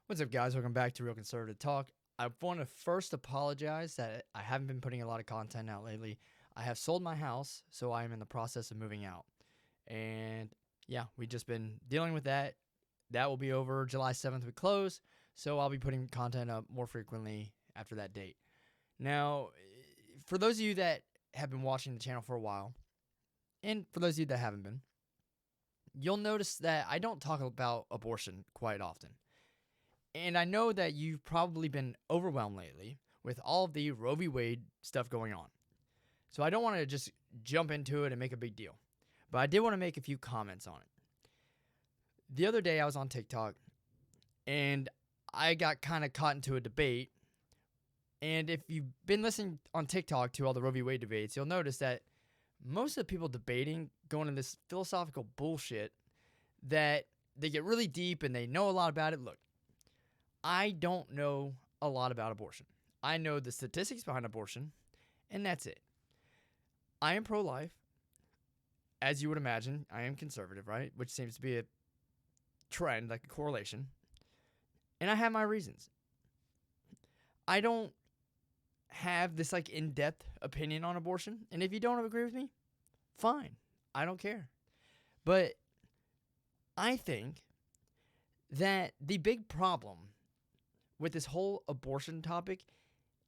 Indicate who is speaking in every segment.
Speaker 1: What's up, guys? Welcome back to Real Conservative Talk. I want to first apologize that I haven't been putting a lot of content out lately. I have sold my house, so I am in the process of moving out. And yeah, we've just been dealing with that. That will be over July 7th, we close, so I'll be putting content up more frequently after that date. Now, for those of you that have been watching the channel for a while, and for those of you that haven't been, you'll notice that I don't talk about abortion quite often. And I know that you've probably been overwhelmed lately with all of the Roe v. Wade stuff going on. So I don't want to just jump into it and make a big deal. But I did want to make a few comments on it. The other day I was on TikTok and I got kind of caught into a debate. And if you've been listening on TikTok to all the Roe v. Wade debates, you'll notice that most of the people debating go into this philosophical bullshit that they get really deep and they know a lot about it. Look, I don't know a lot about abortion. I know the statistics behind abortion, and that's it. I am pro-life. As you would imagine, I am conservative, right? Which seems to be a trend, like a correlation. And I have my reasons. I don't have this like in-depth opinion on abortion. And if you don't agree with me, fine. I don't care. But I think that the big problem with this whole abortion topic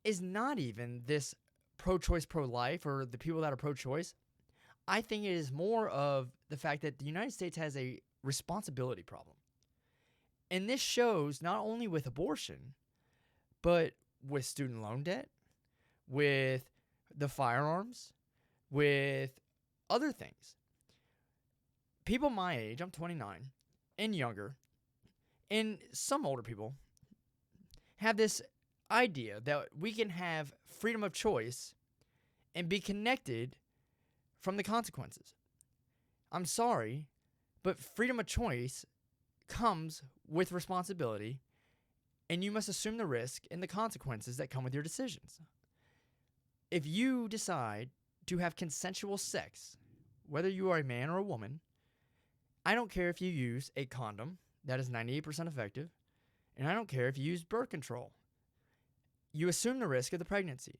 Speaker 1: is not even this pro-choice, pro-life, or the people that are pro-choice. I think it is more of the fact that the United States has a responsibility problem. And this shows not only with abortion, but with student loan debt, with the firearms, with other things. People my age, I'm 29, and younger, and some older people, have this idea that we can have freedom of choice and be connected from the consequences. I'm sorry, but freedom of choice comes with responsibility, and you must assume the risk and the consequences that come with your decisions. If you decide to have consensual sex, whether you are a man or a woman, I don't care if you use a condom that is 98% effective, and I don't care if you use birth control. You assume the risk of the pregnancy.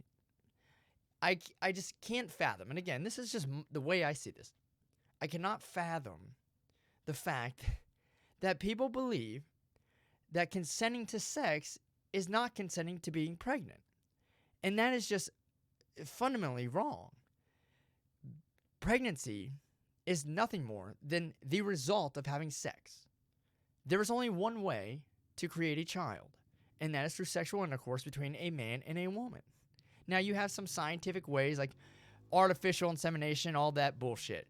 Speaker 1: I just can't fathom, and again, this is just the way I see this. I cannot fathom the fact that people believe that consenting to sex is not consenting to being pregnant. And that is just fundamentally wrong. Pregnancy is nothing more than the result of having sex. There is only one way to create a child, and that is through sexual intercourse between a man and a woman. Now, you have some scientific ways like artificial insemination, all that bullshit.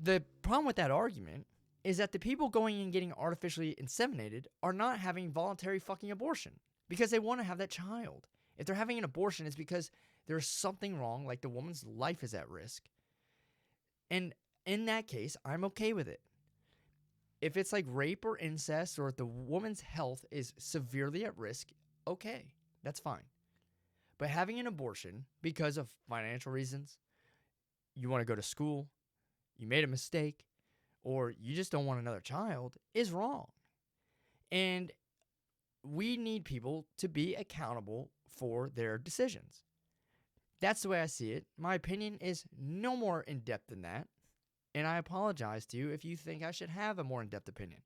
Speaker 1: The problem with that argument is that the people going and getting artificially inseminated are not having voluntary fucking abortion because they want to have that child. If they're having an abortion, it's because there's something wrong, like the woman's life is at risk. And in that case, I'm okay with it. If it's like rape or incest, or if the woman's health is severely at risk, okay, that's fine. But having an abortion because of financial reasons, you want to go to school, you made a mistake, or you just don't want another child, is wrong. And we need people to be accountable for their decisions. That's the way I see it. My opinion is no more in-depth than that. And I apologize to you if you think I should have a more in-depth opinion.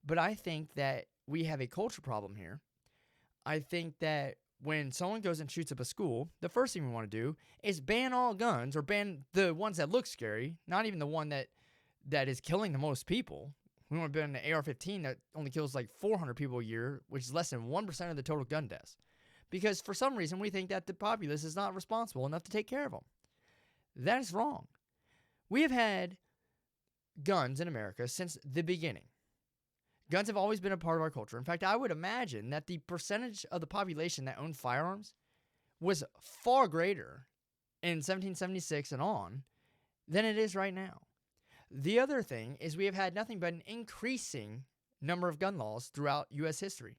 Speaker 1: But I think that we have a culture problem here. I think that when someone goes and shoots up a school, the first thing we want to do is ban all guns, or ban the ones that look scary, not even the one that is killing the most people. We want to ban the AR-15 that only kills like 400 people a year, which is less than 1% of the total gun deaths. Because for some reason we think that the populace is not responsible enough to take care of them. That is wrong. We have had guns in America since the beginning. Guns have always been a part of our culture. In fact, I would imagine that the percentage of the population that owned firearms was far greater in 1776 and on than it is right now. The other thing is we have had nothing but an increasing number of gun laws throughout U.S. history.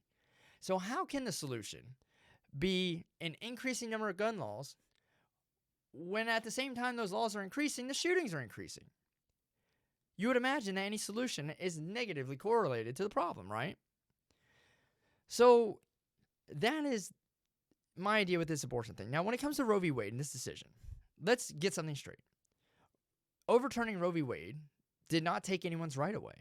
Speaker 1: So how can the solution be an increasing number of gun laws when at the same time those laws are increasing, the shootings are increasing? You would imagine that any solution is negatively correlated to the problem, right? So that is my idea with this abortion thing. Now, when it comes to Roe v. Wade and this decision, let's get something straight. Overturning Roe v. Wade did not take anyone's right away.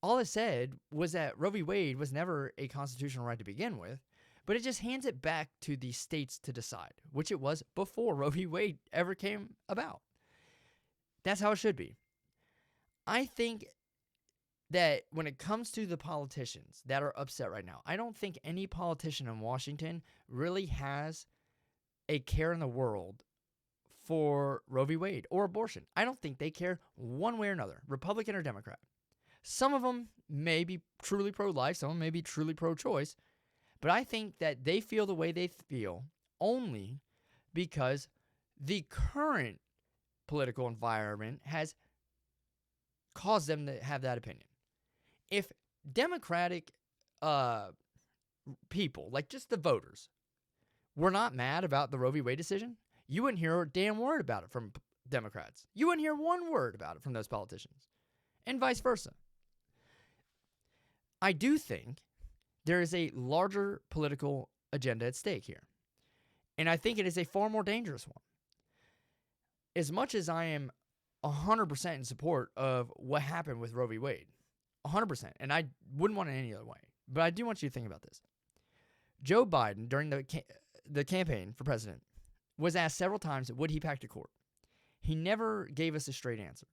Speaker 1: All it said was that Roe v. Wade was never a constitutional right to begin with, but it just hands it back to the states to decide, which it was before Roe v. Wade ever came about. That's how it should be. I think that when it comes to the politicians that are upset right now, I don't think any politician in Washington really has a care in the world for Roe v. Wade or abortion. I don't think they care one way or another, Republican or Democrat. Some of them may be truly pro-life, some of them may be truly pro-choice, but I think that they feel the way they feel only because the current political environment has caused them to have that opinion. If Democratic people, like just the voters, were not mad about the Roe v. Wade decision, you wouldn't hear a damn word about it from Democrats. You wouldn't hear one word about it from those politicians, and vice versa. I do think there is a larger political agenda at stake here, and I think it is a far more dangerous one. As much as I am 100% in support of what happened with Roe v. Wade, 100%, and I wouldn't want it any other way, but I do want you to think about this. Joe Biden, during the campaign for president, was asked several times, would he pack to court? He never gave us a straight answer.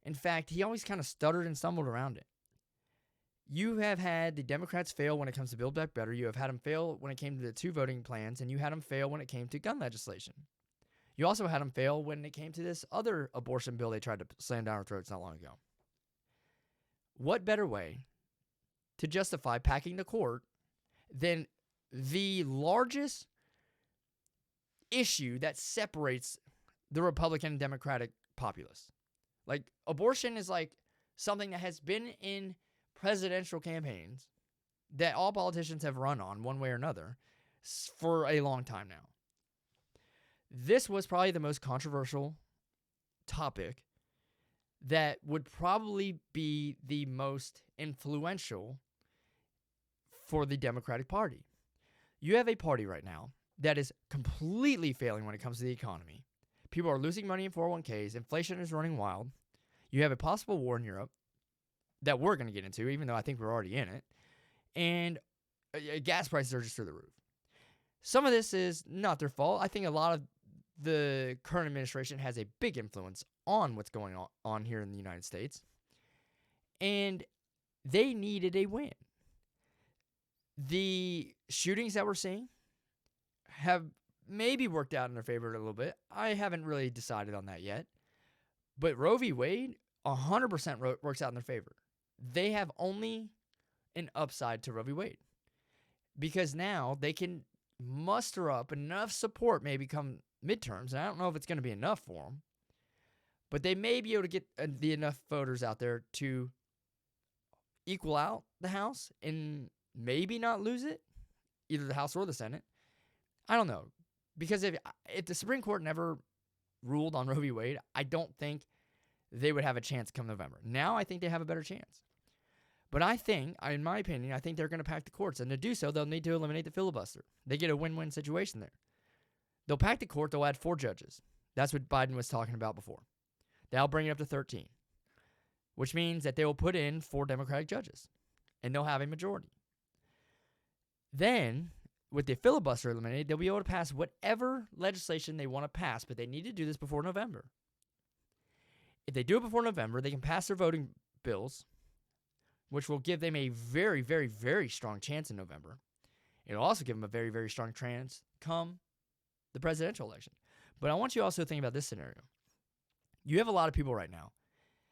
Speaker 1: In fact, he always kind of stuttered and stumbled around it. You have had the Democrats fail when it comes to Build Back Better. You have had them fail when it came to the 2 voting plans, and you had them fail when it came to gun legislation. You also had them fail when it came to this other abortion bill they tried to slam down our throats not long ago. What better way to justify packing the court than the largest issue that separates the Republican and Democratic populace? Like, abortion is like something that has been in presidential campaigns that all politicians have run on one way or another for a long time now. This was probably the most controversial topic that would probably be the most influential for the Democratic Party. You have a party right now that is completely failing when it comes to the economy. People are losing money in 401ks. Inflation is running wild. You have a possible war in Europe that we're going to get into, even though I think we're already in it. And gas prices are just through the roof. Some of this is not their fault. I think a lot of the current administration has a big influence on what's going on here in the United States. And they needed a win. The shootings that we're seeing have maybe worked out in their favor a little bit. I haven't really decided on that yet. But Roe v. Wade 100% works out in their favor. They have only an upside to Roe v. Wade, because now they can muster up enough support maybe come midterms, and I don't know if it's going to be enough for them, but they may be able to get the enough voters out there to equal out the House and maybe not lose it, either the House or the Senate. I don't know, because if the Supreme Court never ruled on Roe v. Wade, I don't think they would have a chance come November. Now I think they have a better chance. But I think, in my opinion, I think they're going to pack the courts. And to do so, they'll need to eliminate the filibuster. They get a win-win situation there. They'll pack the court. They'll add 4 judges. That's what Biden was talking about before. That'll bring it up to 13, which means that they will put in 4 Democratic judges, and they'll have a majority. Then, with the filibuster eliminated, they'll be able to pass whatever legislation they want to pass, but they need to do this before November. If they do it before November, they can pass their voting bills, which will give them a very, very, very strong chance in November. It'll also give them a very, very strong chance come the presidential election. But I want you also to think about this scenario. You have a lot of people right now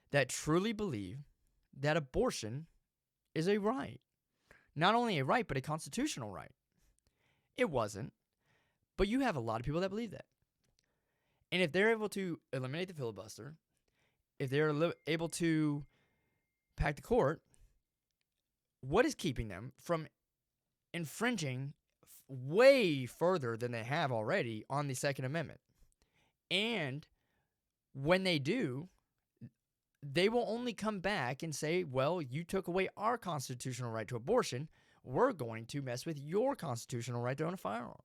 Speaker 1: that truly believe that abortion is a right. Not only a right, but a constitutional right. It wasn't, but you have a lot of people that believe that. And if they're able to eliminate the filibuster, if they're able to pack the court, what is keeping them from infringing way further than they have already on the Second Amendment? And when they do, they will only come back and say, well, you took away our constitutional right to abortion. we're going to mess with your constitutional right to own a firearm.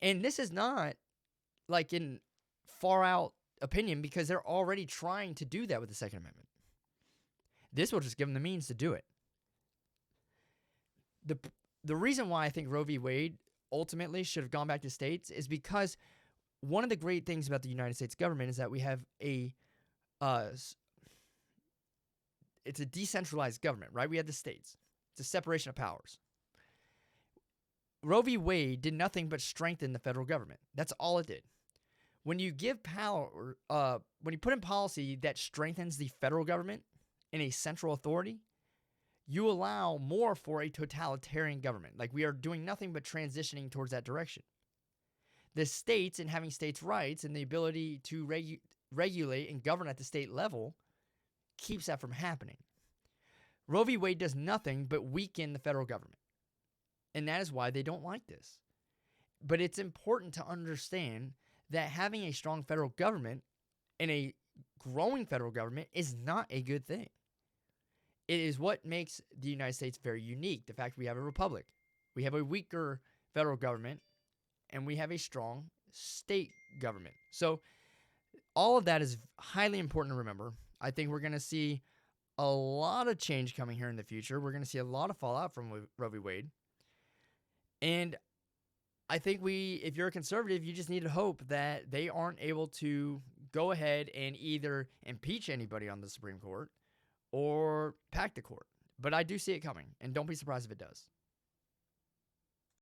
Speaker 1: And this is not like in far out opinion, because they're already trying to do that with the Second Amendment. This will just give them the means to do it. The reason why I think Roe v. Wade ultimately should have gone back to states is because one of the great things about the United States government is that we have it's a decentralized government, right? We have the states. It's a separation of powers. Roe v. Wade did nothing but strengthen the federal government. That's all it did. When you give power, when you put in policy that strengthens the federal government in a central authority, you allow more for a totalitarian government. Like, we are doing nothing but transitioning towards that direction. The states, and having states' rights and the ability to regulate and govern at the state level, keeps that from happening. Roe v. Wade does nothing but weaken the federal government. And that is why they don't like this. But it's important to understand that having a strong federal government and a growing federal government is not a good thing. It is what makes the United States very unique. The fact we have a republic, we have a weaker federal government, and we have a strong state government. So all of that is highly important to remember. I think we're going to see a lot of change coming here in the future. We're going to see a lot of fallout from Roe v. Wade. And I think if you're a conservative, you just need to hope that they aren't able to go ahead and either impeach anybody on the Supreme Court or pack the court. But I do see it coming, and don't be surprised if it does.